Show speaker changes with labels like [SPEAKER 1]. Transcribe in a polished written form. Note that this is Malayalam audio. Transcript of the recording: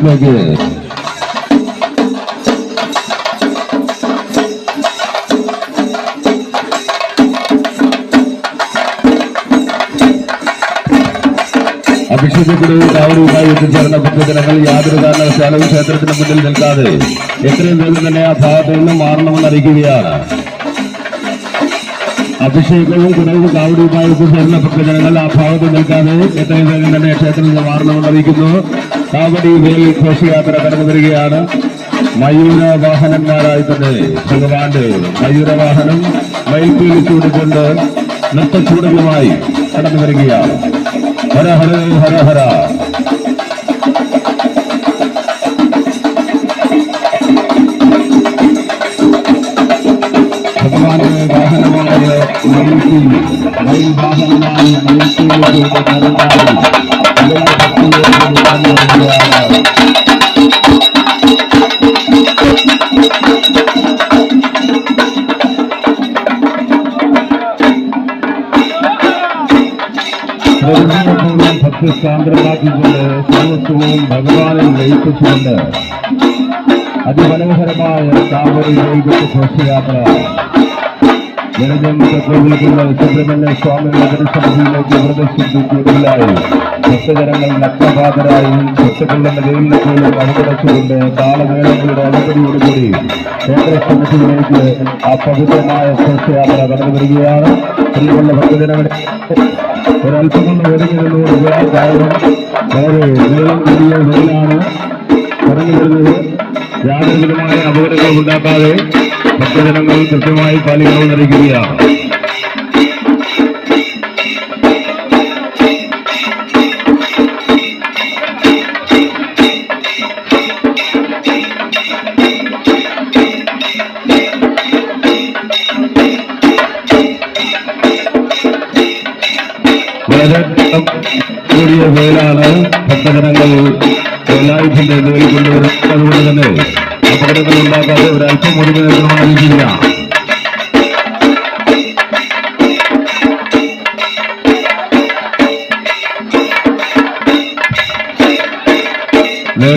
[SPEAKER 1] ബോക്സിലേക്ക് അഭിഷേകത്തിലൂടെ കാവടിയുമായി എത്തിച്ചേർന്ന ഭക്തജനങ്ങൾ യാതൊരു കാരണവശാലും ക്ഷേത്രത്തിന് മുന്നിൽ നിൽക്കാതെ എത്രയും വേഗം തന്നെ ആ ഭാഗത്ത് നിന്നും മാറണമെന്ന് അറിയിക്കുകയാണ്. അഭിഷേകവും കുറവ് കാവടിയുമായി എത്തിച്ചേർന്ന ഭക്തജനങ്ങൾ ആ ഭാഗത്ത് നിൽക്കാതെ എത്രയും വേഗം തന്നെ ക്ഷേത്രത്തിൽ നിന്ന് മാറണമെന്ന് അറിയിക്കുന്നു. കാവടി വേൽ ഘോഷയാത്ര കടന്നു വരികയാണ്. മയൂരവാഹനന്മാരായി തന്നെ ഭഗവാന്റെ മയൂരവാഹനം മൈപ്പിൽ ചൂടിക്കൊണ്ട് നൃത്തച്ചൂടുകളുമായി കടന്നു വരികയാണ്. ഹര ഹര ഹര ഹര. ഭഗവാന്റെ വാഹനമായ മൈപ്പിൽ വാഹനമായി ഭക്തിസാന്ദ്രമാക്കിക്കൊണ്ട് സർവസ്വവും ഭഗവാനിൽ ലയിപ്പിച്ചുകൊണ്ട് അതിമനോഹരമായ കാവടി വൈകിട്ട് ഘോഷയാത്ര ജനജന്മത്തിലുള്ള സുബ്രഹ്മണ്യ സ്വാമിയുടെ ദർശനത്തിലേക്ക് പ്രദർശിപ്പിക്കുകയായി ഭക്തജനങ്ങൾ നഗ്നപാതരായി തൊട്ടുകൊള്ളുന്ന വെയിലിനെ പോലും അനുകടച്ചുകൊണ്ട് താളമേളങ്ങളുടെ അനുമതിയോടുകൂടി ക്ഷേത്രസമിതിയിലേക്ക് ആ പവിത്രമായ ഘോഷയാത്ര കടന്നു വരികയാണ്. പ്രിയമുള്ള ഭക്തജനങ്ങളെ ഒരല്പം കൊണ്ട് ഒതുങ്ങുന്നതോടുകൂടി കാരണം വളരെ നീളം കൂടിയ വെയിലാണ് കടന്നു വരുന്നത്. യാതൊരുവിധമായ അപകടങ്ങൾ ഉണ്ടാക്കാതെ ഭക്തജനങ്ങൾ കൃത്യമായി പാലിക്കണമെന്ന് അറിയിക്കുകയാണ്. വളരെ കൂടിയ വെയിലാണ് ഭക്തജനങ്ങൾ എല്ലായിടത്തിന്റെ വെയിൽ കൊണ്ടുവരുന്നത്. അതുകൊണ്ട് തന്നെ അപകടങ്ങൾ ഉണ്ടാക്കാതെ ഒരല്പം ഒതുങ്ങി നിൽക്കണമെന്ന് അറിയിക്കുക.